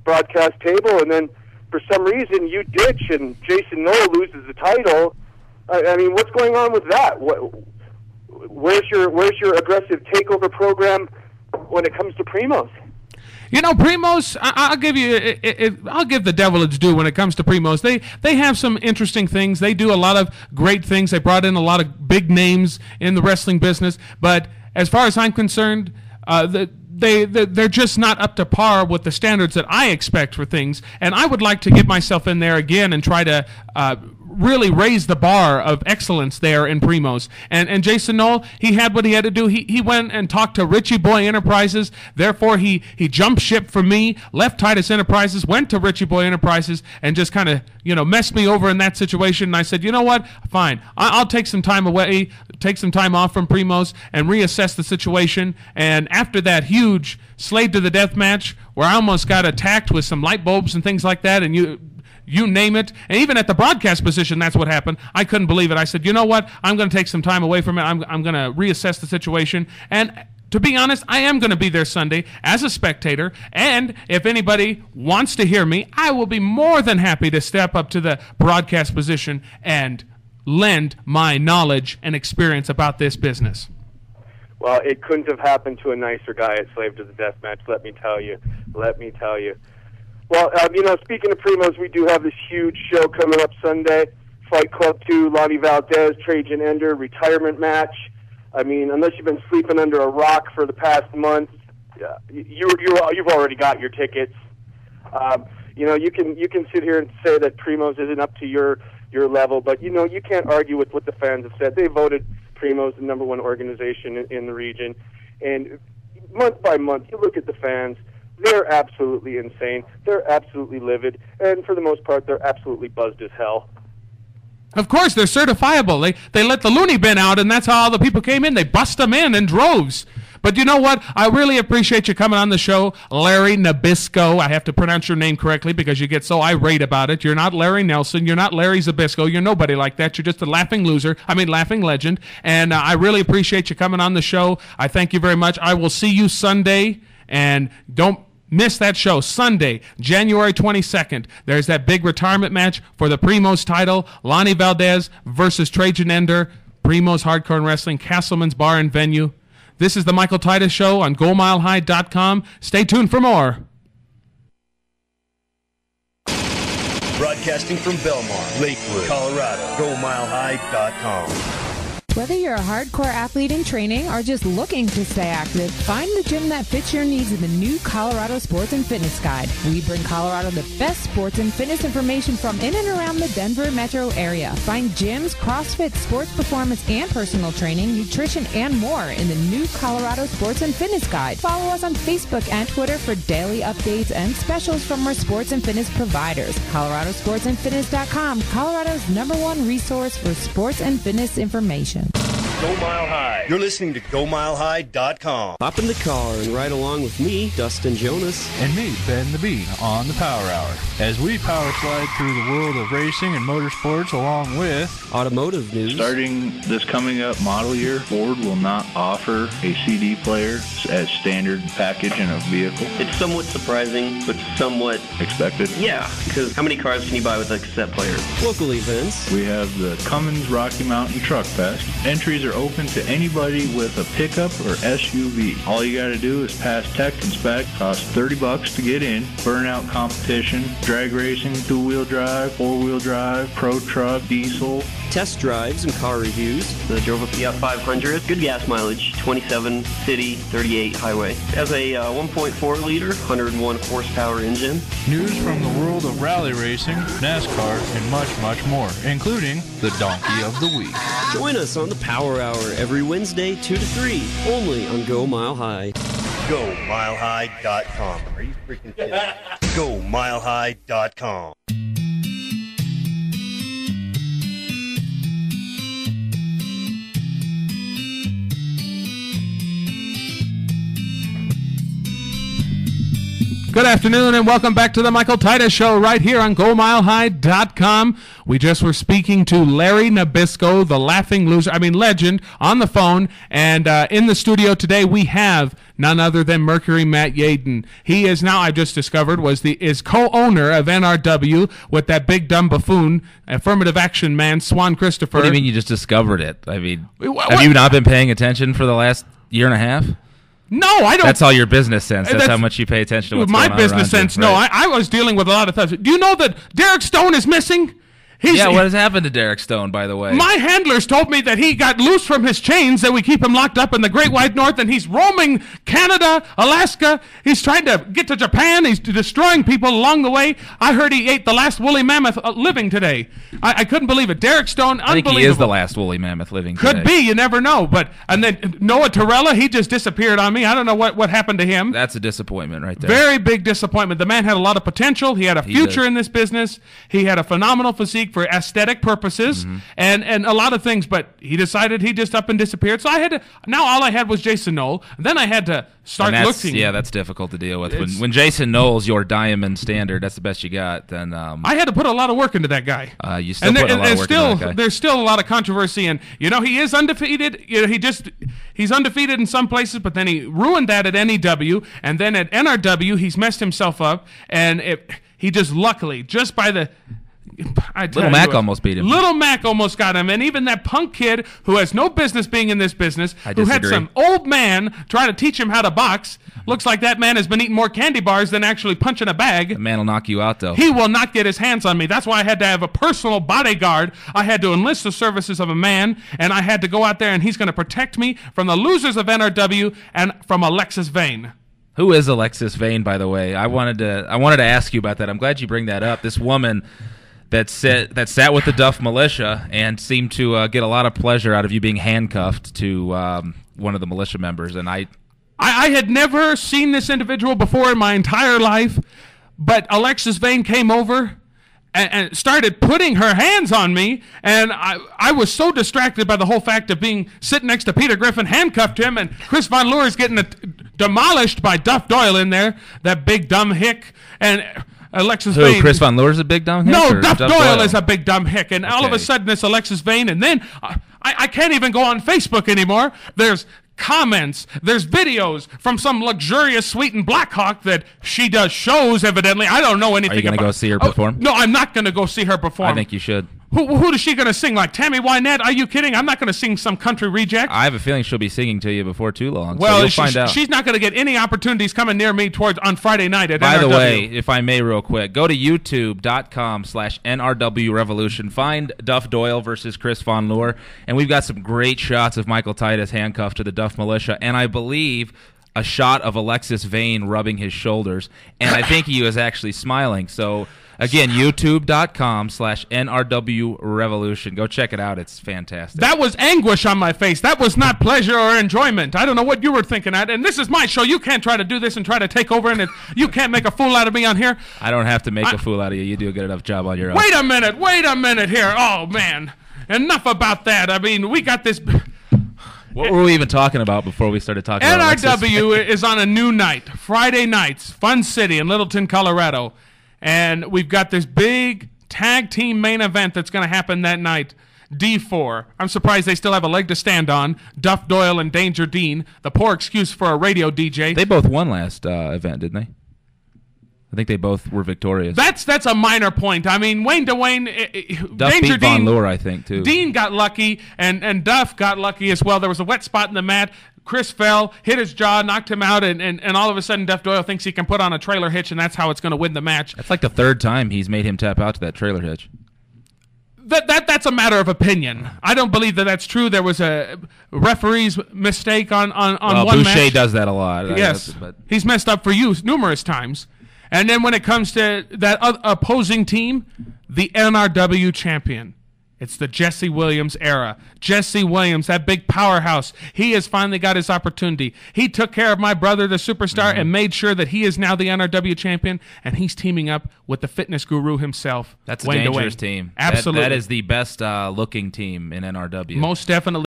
broadcast table, and then for some reason you ditch and Jason Noel loses the title. I mean, what's going on with that? Where's your aggressive takeover program when it comes to Primos? You know, Primos, I'll give the devil its due when it comes to Primos. They have some interesting things. They do a lot of great things. They brought in a lot of big names in the wrestling business. But as far as I'm concerned, they're just not up to par with the standards that I expect for things. And I would like to get myself in there again and try to really raise the bar of excellence there in Primos. And Jason Noel, he had what he had to do. He went and talked to Richie Boy Enterprises. Therefore, he jumped ship from me, left Titus Enterprises, went to Richie Boy Enterprises, and just kind of, messed me over in that situation. And I said, you know what? Fine. I'll take some time away, take some time off from Primos, and reassess the situation. And after that huge Slave to the Death match, where I almost got attacked with some light bulbs and things like that, and you name it. And even at the broadcast position, that's what happened. I couldn't believe it. I said, you know what? I'm going to take some time away from it. I'm going to reassess the situation. And to be honest, I am going to be there Sunday as a spectator. And if anybody wants to hear me, I will be more than happy to step up to the broadcast position and lend my knowledge and experience about this business. Well, it couldn't have happened to a nicer guy at Slave to the Death match, let me tell you. Well, speaking of Primos, we do have this huge show coming up Sunday. Fight Club 2, Lonnie Valdez, Trajan Ender, retirement match. I mean, unless you've been sleeping under a rock for the past month, you've already got your tickets. You can sit here and say that Primos isn't up to your level, but you can't argue with what the fans have said. They voted Primos the number one organization in the region, and month by month, you look at the fans. They're absolutely insane. They're absolutely livid. And for the most part, they're absolutely buzzed as hell. Of course, they're certifiable. They let the loony bin out, and that's how all the people came in. They bust them in droves. But you know what? I really appreciate you coming on the show, Larry Nabisco. I have to pronounce your name correctly because you get so irate about it. You're not Larry Nelson. You're not Larry Zabisco. You're nobody like that. You're just a laughing legend. And I really appreciate you coming on the show. I thank you very much. I will see you Sunday, and don't miss that show. Sunday, January 22nd. There's that big retirement match for the Primos title. Lonnie Valdez versus Trajan Ender. Primos Hardcore and Wrestling, Castleman's Bar and Venue. This is the Michael Titus Show on GoMileHigh.com. Stay tuned for more. Broadcasting from Belmar, Lakewood, Colorado. GoMileHigh.com. Whether you're a hardcore athlete in training or just looking to stay active, find the gym that fits your needs in the new Colorado Sports and Fitness Guide. We bring Colorado the best sports and fitness information from in and around the Denver metro area. Find gyms, CrossFit, sports performance and personal training, nutrition, and more in the new Colorado Sports and Fitness Guide. Follow us on Facebook and Twitter for daily updates and specials from our sports and fitness providers. ColoradoSportsAndFitness.com, Colorado's #1 resource for sports and fitness information. Go Mile High. You're listening to GoMileHigh.com. Hop in the car and ride along with me, Dustin Jonas. And me, Ben the Bee, on the Power Hour. As we power slide through the world of racing and motorsports along with automotive news. Starting this coming up model year, Ford will not offer a CD player as standard package in a vehicle. It's somewhat surprising, but somewhat expected. Yeah, because how many cars can you buy with a cassette player? Local events. We have the Cummins Rocky Mountain Truck Fest. Entries are open to anybody with a pickup or SUV. All you got to do is pass tech inspect. Costs $30 to get in. Burnout competition, drag racing, two-wheel drive, four-wheel drive, pro truck, diesel. Test drives and car reviews. I drove a Fiat 500. Good gas mileage, 27 city, 38 highway. Has a 1.4 liter, 101 horsepower engine. News from the world of rally racing, NASCAR, and much, much more, including the Donkey of the Week. Join us on the Power Hour every Wednesday, 2 to 3, only on Go Mile High. GoMileHigh.com. Are you freaking kidding me? GoMileHigh.com. Good afternoon and welcome back to the Michael Titus Show right here on GoMileHigh.com. We just were speaking to Larry Nabisco, the laughing loser, legend, on the phone. And in the studio today we have none other than Mercury Matt Yaden. He is now, I've just discovered, is co-owner of NRW with that big dumb buffoon, affirmative action man, Swan Christopher. What do you mean you just discovered it? Have you not been paying attention for the last year and a half? No, I don't. That's all your business sense. That's how much you pay attention to what's going on. My business sense, no. Right. I was dealing with a lot of things. Do you know that Derek Stone is missing? What has happened to Derek Stone, by the way? My handlers told me that he got loose from his chains, that we keep him locked up in the Great White North, and he's roaming Canada, Alaska. He's trying to get to Japan. He's destroying people along the way. I heard he ate the last woolly mammoth living today. I couldn't believe it. Derek Stone, unbelievable. I think he is the last woolly mammoth living today. Could be. You never know. And then Noah Torella, he just disappeared on me. I don't know what happened to him. That's a disappointment right there. Very big disappointment. The man had a lot of potential. He had a future in this business. He had a phenomenal physique for aesthetic purposes and a lot of things, but he decided he just up and disappeared. So now all I had was Jason Knoll. Then I had to start looking. Yeah, that's difficult to deal with. When Jason Knoll's your diamond standard, that's the best you got, then I had to put a lot of work into that guy. You still put a lot of work into that guy. There's still a lot of controversy, and he is undefeated. He's undefeated in some places, but then he ruined that at NEW, and then at NRW he's messed himself up, and he just luckily, just by the Little Mac almost beat him. Little Mac almost got him, and even that punk kid who has no business being in this business, who had some old man trying to teach him how to box. Looks like that man has been eating more candy bars than actually punching a bag. The man will knock you out, though. He will not get his hands on me. That's why I had to have a personal bodyguard. I had to enlist the services of a man, and I had to go out there, and he's going to protect me from the losers of NRW and from Alexis Vane. Who is Alexis Vane, by the way? I wanted to ask you about that. I'm glad you bring that up. This woman that sat with the Duff militia and seemed to get a lot of pleasure out of you being handcuffed to one of the militia members. And I had never seen this individual before in my entire life, but Alexis Vane came over and started putting her hands on me, and I was so distracted by the whole fact of sitting next to Peter Griffin, handcuffed him, and Chris Von Leur's getting demolished by Duff Doyle in there, that big dumb hick, and Alexis Vane. Chris Von Leur's a big dumb hick? No, Duff Doyle is a big dumb hick, and all of a sudden it's Alexis Vane, and then I can't even go on Facebook anymore. There's comments, there's videos from some luxurious suite in Blackhawk that she does shows, evidently. I don't know anything about. Are you going to go see her perform? No, I'm not going to go see her perform. I think you should. Who is she going to sing? Like Tammy Wynette? Are you kidding? I'm not going to sing some country reject. I have a feeling she'll be singing to you before too long. Well, so you'll find out. She's not going to get any opportunities coming near me on Friday night at NRW. By the way, if I may real quick, go to youtube.com/NRW Revolution. Find Duff Doyle versus Chris Von Leur, and we've got some great shots of Michael Titus handcuffed to the Duff militia, and I believe a shot of Alexis Vane rubbing his shoulders, and I think he was actually smiling. So again, youtube.com/NRW Revolution. Go check it out. It's fantastic. That was anguish on my face. That was not pleasure or enjoyment. I don't know what you were thinking at. And this is my show. You can't try to do this and try to take over, and you can't make a fool out of me on here. I don't have to make a fool out of you. You do a good enough job on your own. Wait a minute here. Oh, man. Enough about that. I mean, we got this. What were we even talking about before we started talking about NRW is on a new night, Friday nights, Fun City in Littleton, Colorado. And we've got this big tag team main event that's going to happen that night. D4. I'm surprised they still have a leg to stand on. Duff Doyle and Danger Dean. The poor excuse for a radio DJ. They both won last event, didn't they? I think they both were victorious. That's a minor point. I mean, Wayne to Wayne. Duff Danger beat Von Leur, I think, too. Dean got lucky, and Duff got lucky as well. There was a wet spot in the mat. Chris fell, hit his jaw, knocked him out, and all of a sudden Duff Doyle thinks he can put on a trailer hitch, and that's how it's going to win the match. That's like the third time he's made him tap out to that trailer hitch. That's a matter of opinion. I don't believe that that's true. There was a referee's mistake on one Boucher match. Boucher does that a lot. Yes, he's messed up for you numerous times. And then when it comes to that opposing team, the NRW champion. It's the Jesse Williams era. Jesse Williams, that big powerhouse, he has finally got his opportunity. He took care of my brother, the superstar, and made sure that he is now the NRW champion, and he's teaming up with the fitness guru himself. That's a dangerous team. Absolutely. That is the best looking team in NRW. Most definitely.